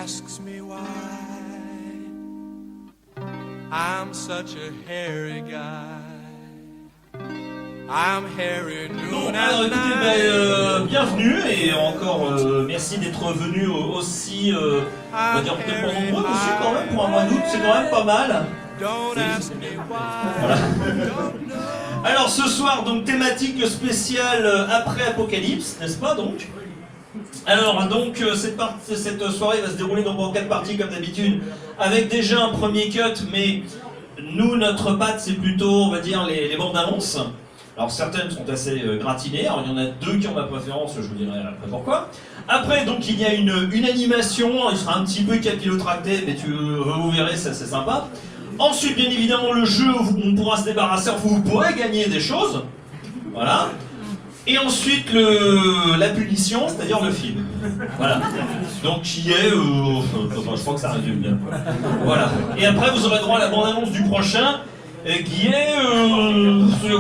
asks me why I'm such a hairy guy. I'm hairy noon alors and écoutez, night. bienvenue et encore merci d'être venu aussi, on va dire peut-être pas nombreux, mais aussi quand même pour un mois d'août, c'est quand même pas mal. Don't ask me why. Voilà. Don't know. Alors ce soir, donc thématique spéciale après Apocalypse, n'est-ce pas donc? Alors donc cette soirée va se dérouler donc en 4 parties comme d'habitude, avec déjà un premier cut, mais nous notre patte c'est plutôt on va dire les bandes annonces. Alors certaines sont assez gratinées, alors il y en a 2 qui ont ma préférence, je vous dirai après pourquoi. Après donc il y a une animation, il sera un petit peu capillotracté, mais vous verrez, ça c'est sympa. Ensuite bien évidemment le jeu où on pourra se débarrasser, vous pourrez gagner des choses. Voilà. Et ensuite la punition, c'est-à-dire le film. Voilà. Donc qui est... je crois que ça résume bien. Voilà. Et après vous aurez droit à la bande-annonce du prochain, qui est...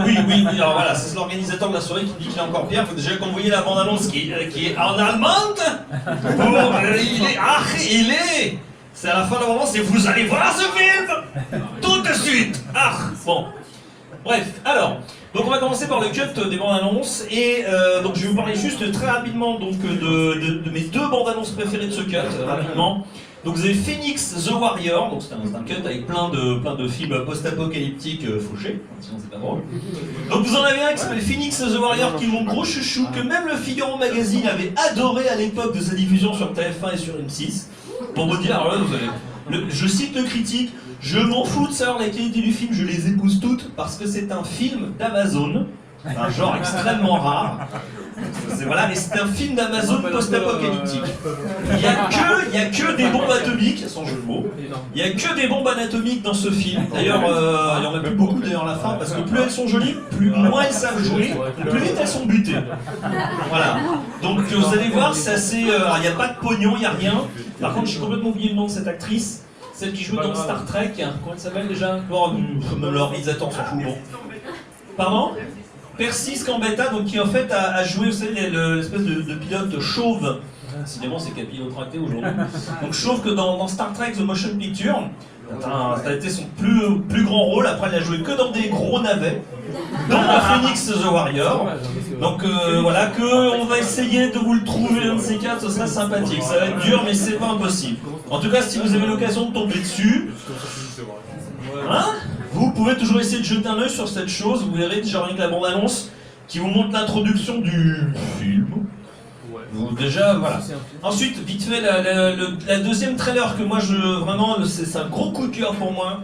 oui, alors voilà, c'est l'organisateur de la soirée qui dit qu'il est encore pire. Il faut déjà qu'on voyait la bande-annonce qui est en allemand. Il est... C'est à la fin de la bande-annonce et vous allez voir ce film tout de suite. Bon. Bref, alors... Donc on va commencer par le cut des bandes annonces et donc je vais vous parler juste très rapidement donc, de mes 2 bandes annonces préférées de ce cut, rapidement. Donc vous avez Phoenix the Warrior, donc c'est un cut avec plein de films post-apocalyptiques fauchés, sinon c'est pas drôle. Donc vous en avez un qui s'appelle Phoenix the Warrior qui est mon gros chouchou, que même le Figaro Magazine avait adoré à l'époque de sa diffusion sur TF1 et sur M6. Pour vous dire, alors là vous allez... je cite le critique. Je m'en fous de savoir la qualité du film, je les épouse toutes parce que c'est un film d'Amazon, un genre extrêmement rare. Voilà, et c'est un film d'Amazon post-apocalyptique. Il n'y a que des bombes atomiques, sans jeu de mots. Il n'y a que des bombes anatomiques dans ce film. D'ailleurs, il n'y en a plus beaucoup d'ailleurs à la fin, parce que plus elles sont jolies, moins elles savent jouer, plus vite elles sont butées. Voilà. Donc vous allez voir, c'est assez... alors il n'y a pas de pognon, il n'y a rien. Par contre, j'ai complètement oublié le nom de cette actrice. Celle qui joue dans Star Trek, comment elle s'appelle déjà? Bon, même l'organisateur s'en fout, bon. Pardon? Percy Scambetta, donc qui en fait a joué, vous savez, l'espèce de pilote chauve. Décidément, c'est capillotracté aujourd'hui. Donc chauve que dans Star Trek The Motion Picture. Ça a été son plus grand rôle. Après, elle a joué que dans des gros navets, dont la Phoenix the Warrior. Donc voilà, on va essayer de vous le trouver, un de ces 4, ce serait sympathique. Ça va être dur, mais c'est pas impossible. En tout cas, si vous avez l'occasion de tomber dessus, hein, vous pouvez toujours essayer de jeter un œil sur cette chose. Vous verrez déjà rien que la bande-annonce qui vous montre l'introduction du film. Déjà, voilà. Ensuite, vite fait, la deuxième trailer que moi vraiment, c'est un gros coup de cœur pour moi.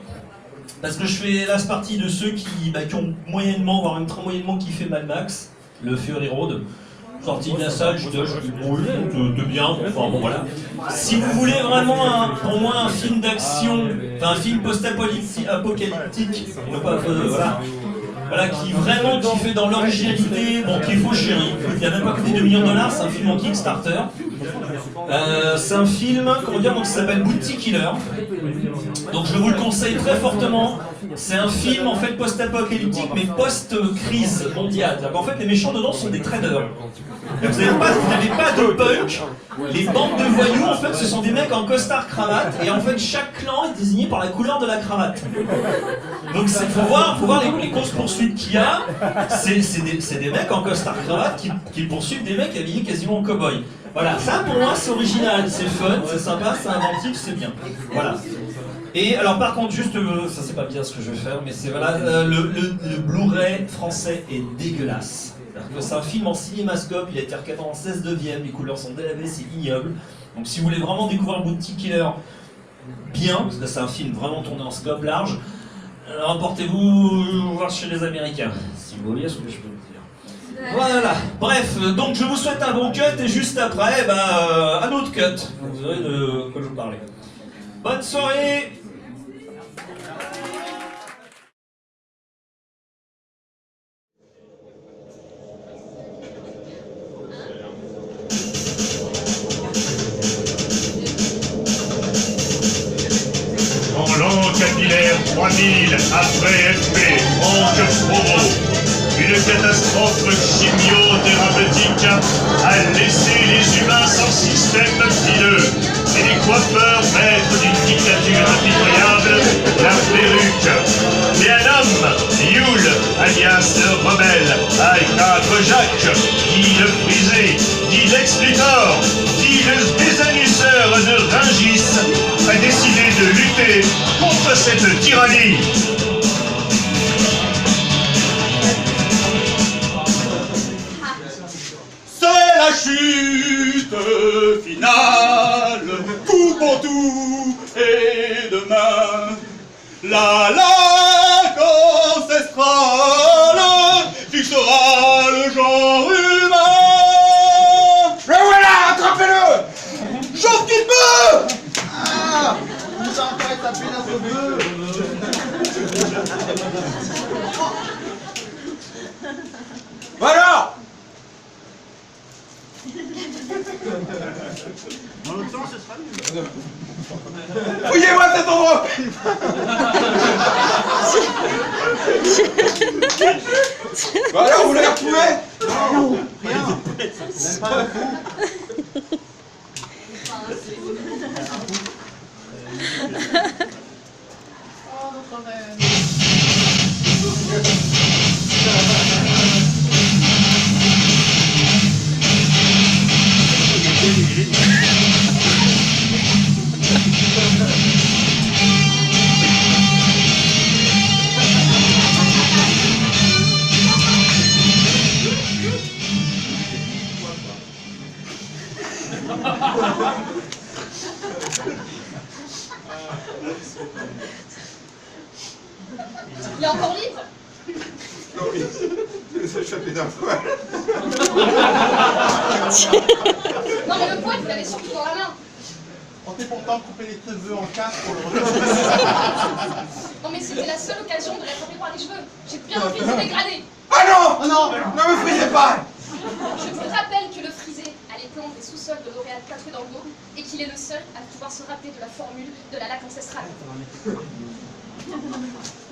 Parce que je fais là partie de ceux qui ont moyennement, voire même très moyennement kiffé Mad Max, le Fury Road. Sorti de la salle, je dis de bien, enfin bon voilà. Si vous voulez vraiment, pour moi, un film d'action, enfin un film post-apocalyptique, voilà, qui vraiment qui fait dans l'originalité, bon, qui est faux chéri, il n'y a même pas coûté $2 millions, c'est un film en Kickstarter. C'est un film, comment dire, donc ça s'appelle Bounty Killer. Donc je vous le conseille très fortement. C'est un film en fait post-apocalyptique mais post-crise mondiale. En fait les méchants dedans sont des traders. Vous n'avez pas de punk. Les bandes de voyous en fait ce sont des mecs en costard cravate et en fait chaque clan est désigné par la couleur de la cravate. Donc il faut voir les courses-poursuites qu'il y a. C'est des mecs en costard cravate qui poursuivent des mecs habillés quasiment en cow-boy. Voilà, ça pour moi c'est original, c'est fun, c'est sympa, c'est inventif, c'est bien. Voilà. Et alors par contre, juste, ça c'est pas bien ce que je vais faire, mais c'est voilà, le Blu-ray français est dégueulasse. C'est un film en cinémascope, il a été recadré en 16/9, les couleurs sont délavées, c'est ignoble. Donc si vous voulez vraiment découvrir Bounty Killer bien, parce que c'est un film vraiment tourné en scope large, rapportez-vous voir chez les Américains, si vous voyez ce que je peux vous dire. Voilà, bref, donc je vous souhaite un bon cut et juste après, un autre cut. Vous verrez de quoi je vous parlais. Bonne soirée! En l'an capillaire 3000 après FP, Franck Provo, une catastrophe chimiothérapeutique a laissé les humains sans système pileux et les coiffeur, maître d'une dictature impitoyable, la perruque. Mais un homme, Yule, alias le rebelle, Aïkatre Jacques, dit le frisé, dit Lex Luthor, dit le désannusseur de Rungis, a décidé de lutter contre cette tyrannie. C'est la chute finale, coup pour tout, et demain, la laque ancestrale fixera le genre humain. Le voilà, attrapez-le! Chauffe qu'il peut! Ah, nous avons encore étapé notre bœuf. Voilà! Dans l'autre sens, ce sera mieux. Fouillez-moi cet endroit! Voilà, vous l'avez retrouvé? Non, rien. Même pas un coup. Oh, notre reine. Il est encore libre? Non, oui, je me suis échappé d'un poil. Non mais le poil, vous l'avez surtout dans la main. On t'est pourtant coupé les cheveux en quatre pour le remettre. Non mais c'était la seule occasion de l'attraper par les cheveux. J'ai bien envie de vous dégrader. Ah non! Oh non! Ne me frisez pas! Je vous rappelle que le frisé a les plantes des sous-sols de L'Oréal tatoués dans le dos et qu'il est le seul à pouvoir se rappeler de la formule de la laque ancestrale.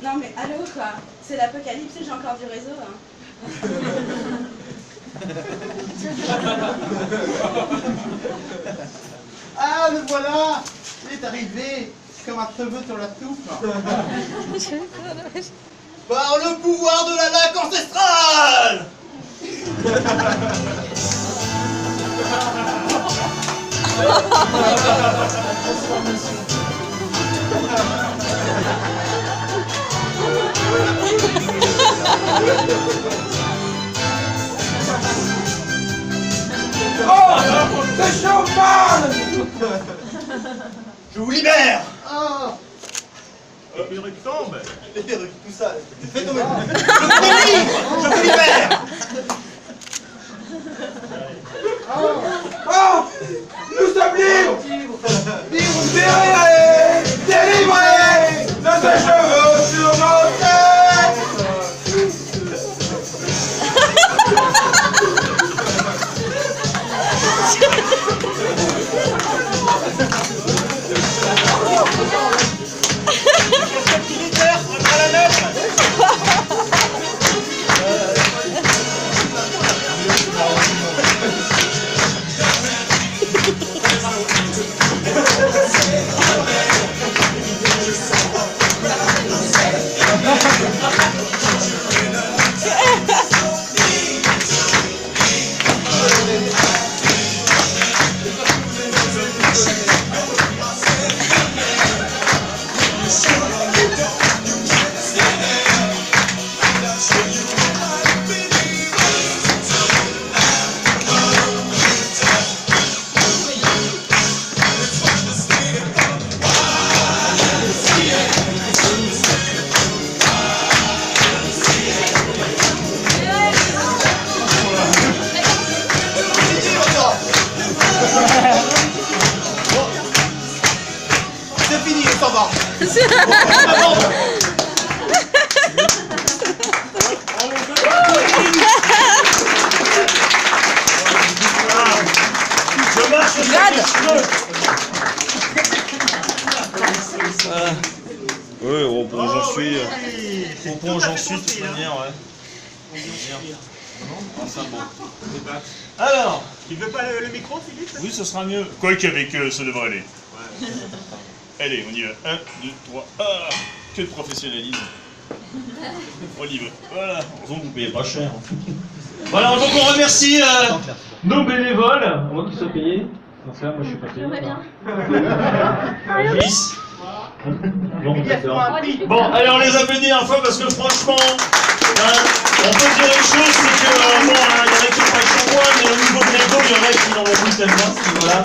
Non mais allô quoi, c'est l'apocalypse et j'ai encore du réseau hein. Ah, le voilà! Il est arrivé comme un cheveu sur la soupe. Par le pouvoir de la laque ancestrale! Oh! C'est chaud, man! Je vous libère! Oh. Les perruques tombent! Les perruques, tout ça! Fais tomber! Je vous délivre! Je vous libère! Oh! Nous sommes libres! Libérés! Délivrés de ces cheveux sur nos têtes! C'est fini, on s'en va! Je marche sur les cheveux. Oui, au point où j'en suis. Oui, Au point où j'en suis, de toute manière, ouais. Ah, ça, bon. Alors, Tu veux pas le micro, Philippe? Oui, ce sera mieux. Quoique avec eux, ça devrait aller. Allez, on y va. 1, 2, 3. Ah, que de professionnalisme. On y va. Voilà. Heureusement que vous payez pas cher. Voilà, donc on remercie nos bénévoles. On voit qu'ils sont payés. Dans ce cas, moi je suis pas payé. Fils. Bon, d'accord. Bon, allez, on les applaudit un fois parce que franchement, on peut dire une chose, c'est que bon, il y en a qui font le chamois, mais au niveau de l'ego, il y en a qui n'en ont plus tellement. Voilà.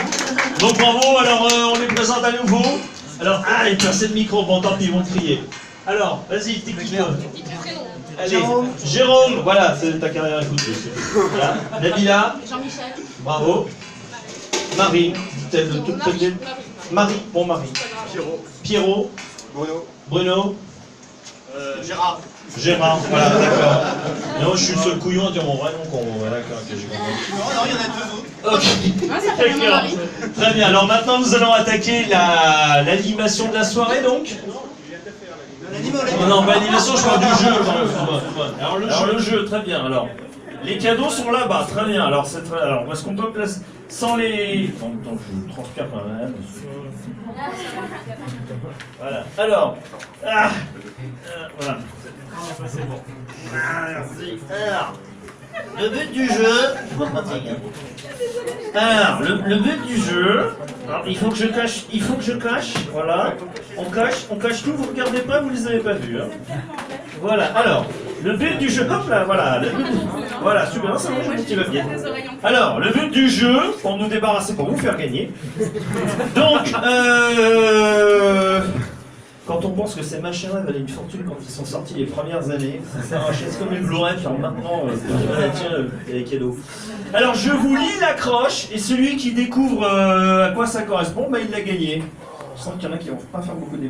Donc bravo, alors on les présente à nouveau. Alors, il passe le micro, bon tant pis, ils vont crier. Alors, vas-y, t'es qui toi? Allez, Jérôme, voilà, c'est ta carrière à écouter. Voilà. Nabila. Jean-Michel. Bravo. Marie, dit-elle de toute petite. Marie, bon Marie. Pierrot. Bruno. Gérard. Gérard, voilà, d'accord. Non, je suis le seul couillon à dire mon vrai nom, voilà, d'accord, ok, j'ai compris. Non, il y en a 2 autres. Ok, d'accord. Très bien, alors maintenant nous allons attaquer l'animation de la soirée donc. Non, pas l'animation, je parle du jeu. Alors le jeu, très bien. Alors, les cadeaux sont là-bas, très bien. Alors, est-ce qu'on peut placer sans les... En même temps, je transpire quand même. Voilà. Alors, voilà. C'est bon. Merci. Alors, le but du jeu... Alors, le but du jeu... Alors, il faut que je cache, voilà. On cache tout, vous regardez pas, vous les avez pas vus. Hein. Voilà, alors, le but du jeu, hop là, voilà. Voilà, super, ça va, tu vas bien. Alors, le but du jeu, pour nous débarrasser, pour vous faire gagner. Donc, quand on pense que ces machins-là valaient une fortune quand ils sont sortis les premières années, ça s'arrachait comme une Blu-ray, qui maintenant, tiens, les cadeaux. Alors, je vous lis l'accroche, et celui qui découvre à quoi ça correspond, bah, il l'a gagné. Je sens qu'il y en a qui vont pas faire beaucoup de...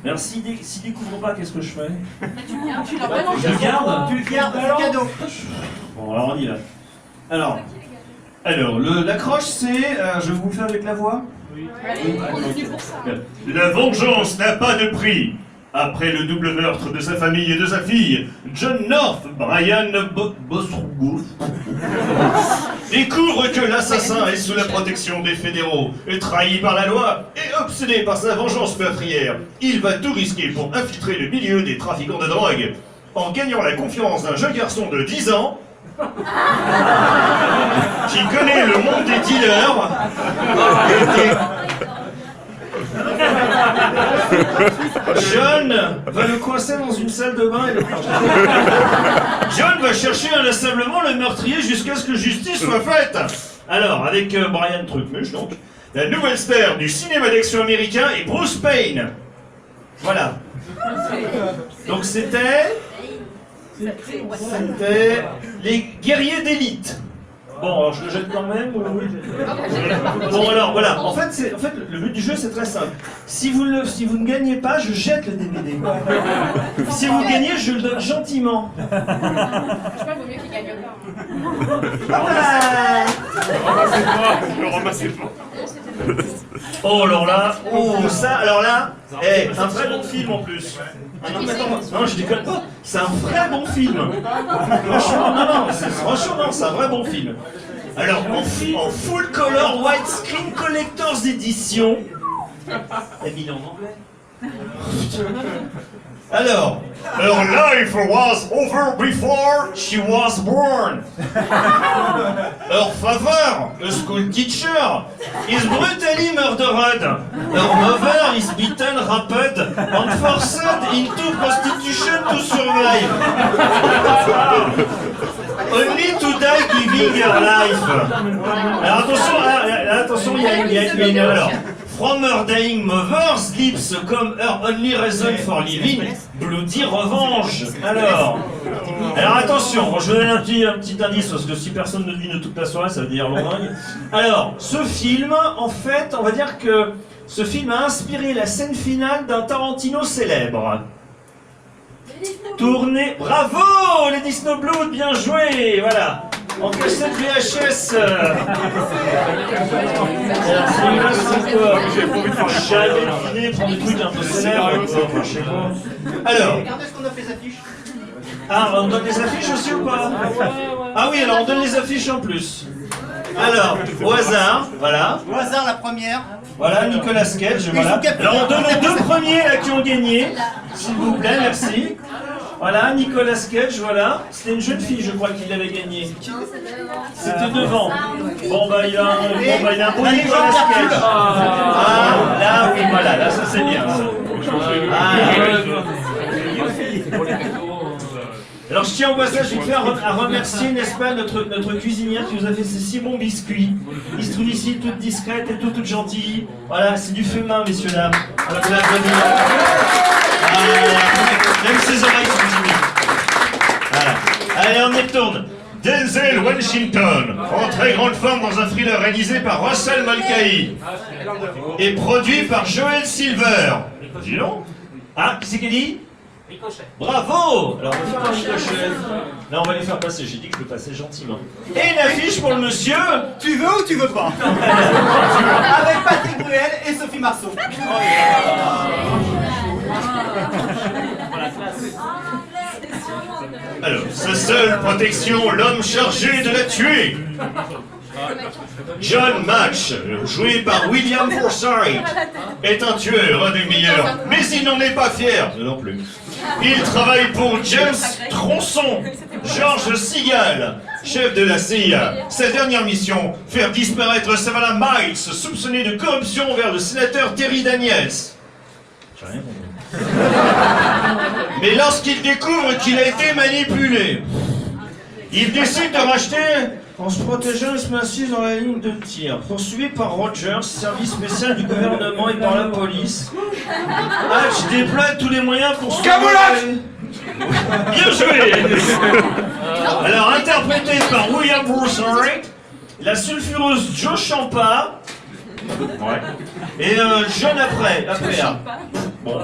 Alors, s'il découvre pas, qu'est-ce que je fais? Tu l'as vraiment Je le garde? Tu le gardes, c'est cadeau. Bon, alors on y va. Alors l'accroche c'est... je vais vous le faire avec la voix? Oui. On est venu pour ça. La vengeance n'a pas de prix. Après le double meurtre de sa famille et de sa fille, John North, Brian Bosrougouf, découvre que l'assassin est sous la protection des fédéraux, trahi par la loi et obsédé par sa vengeance meurtrière. Il va tout risquer pour infiltrer le milieu des trafiquants de drogue. En gagnant la confiance d'un jeune garçon de 10 ans, qui connaît le monde des dealers, John va le coincer dans une salle de bain et le John va chercher inlassablement le meurtrier jusqu'à ce que justice soit faite. Alors, avec Brian Trucmuche, donc, la nouvelle star du cinéma d'action américain est Bruce Payne. Voilà. Donc c'était les guerriers d'élite. Bon, alors je le jette quand même ou... Bon, alors voilà. En fait, le but du jeu c'est très simple. Si vous ne gagnez pas, je jette le DVD. Si vous gagnez, je le donne gentiment. Je crois qu'il vaut mieux qu'il gagne pas. Ne ramassez pas. Oh, alors là, un très bon film en plus. Non, je déconne pas, c'est un vrai bon film. Franchement, c'est un vrai bon film. Alors, en full color widescreen collector's edition. Il est en anglais. Alors, Her life was over before she was born. Her father, a school teacher, is brutally murdered. Her mother is beaten, raped, and forced into prostitution to survive. Only to die giving her life. Alors attention, il y a une erreur. From her dying mother's lips come her only reason for living, bloody revenge. Alors attention, bon, je vais donner un petit indice parce que si personne ne devine toute la soirée, ça veut dire long. Alors, ce film, en fait, on va dire que ce film a inspiré la scène finale d'un Tarantino célèbre. Tourné, bravo, Lady Snowblood, bien joué, voilà. En cassette VHS. Celui-là, c'est quoi? J'avais deviné prendre des trucs un peu célèbres. Alors. Regardez ce qu'on a fait les affiches. Ah, on donne les affiches aussi ou pas? Ah oui, alors on donne les affiches en plus. Alors, au hasard, voilà. Au hasard, la première. Voilà, Nicolas Cage, voilà. Alors on donne les deux premiers là qui ont gagné, s'il vous plaît, merci. Voilà, Nicolas Cage, voilà. C'était une jeune fille, je crois, qui l'avait gagné. C'était devant. Bon bah il a un beau Nicolas Cage. Ah, là, oui, voilà, là ça c'est bien ça. Alors je tiens au passage vite fait à remercier, n'est-ce pas, notre cuisinière qui nous a fait ces si bons biscuits. Ils se trouvent ici, toutes discrètes et toutes gentilles. Voilà, c'est du fait main, messieurs, dames. Alors, vous même ses oreilles sont timides. Voilà. Allez, on y retourne. Denzel Washington, en très grande forme dans un thriller réalisé par Russell Mulcahy et produit par Joel Silver. Dis donc. Ah, qui c'est qui dit? Ricochet. Bravo! Alors on va faire un ricochet. Là on va les faire passer, j'ai dit que je le passais gentiment. Et une affiche pour le monsieur. Tu veux ou tu veux pas? Avec Patrick Bruel et Sophie Marceau. Alors, sa seule protection, l'homme chargé de la tuer. John Match, joué par William Forsythe, est un tueur, un des meilleurs, mais il n'en est pas fier, non plus. Il travaille pour James Tronçon, George Seagal, chef de la CIA. Sa dernière mission, faire disparaître Savannah Miles, soupçonné de corruption envers le sénateur Terry Daniels. J'ai rien compris. Mais lorsqu'il découvre qu'il a été manipulé, il décide de racheter en se protégeant et se massif dans la ligne de tir. Poursuivi par Rogers, service spécial du gouvernement et par la police, Hatch déploie tous les moyens pour se... Camouflage. Bien joué. Alors, interprété par William Forsythe, la sulfureuse Joe Champa, ouais, et John après. Bon.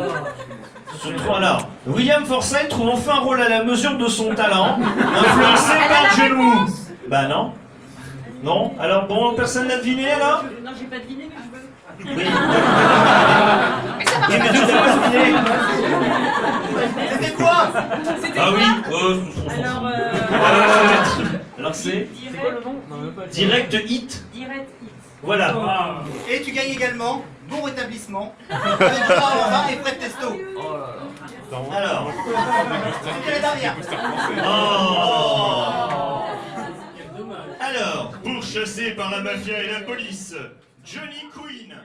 Alors, William Forsythe trouve enfin un rôle à la mesure de son talent, influencé par John Woo. Bah non. Non. Alors bon, personne n'a deviné là? Non, j'ai pas deviné, mais je peux. Oui. Oui, mais tu n'as pas deviné. C'était quoi? Ah oui. Alors, Alors c'est C'est quoi le nom? Non, même pas. Direct Hit. Direct Hit. Voilà. Et tu gagnes également bon rétablissement avec Gérard Lanvin et Fred Testo. Alors. C'était la dernière. Oh. Alors, Pourchassé par la mafia et la police, Johnny Quinn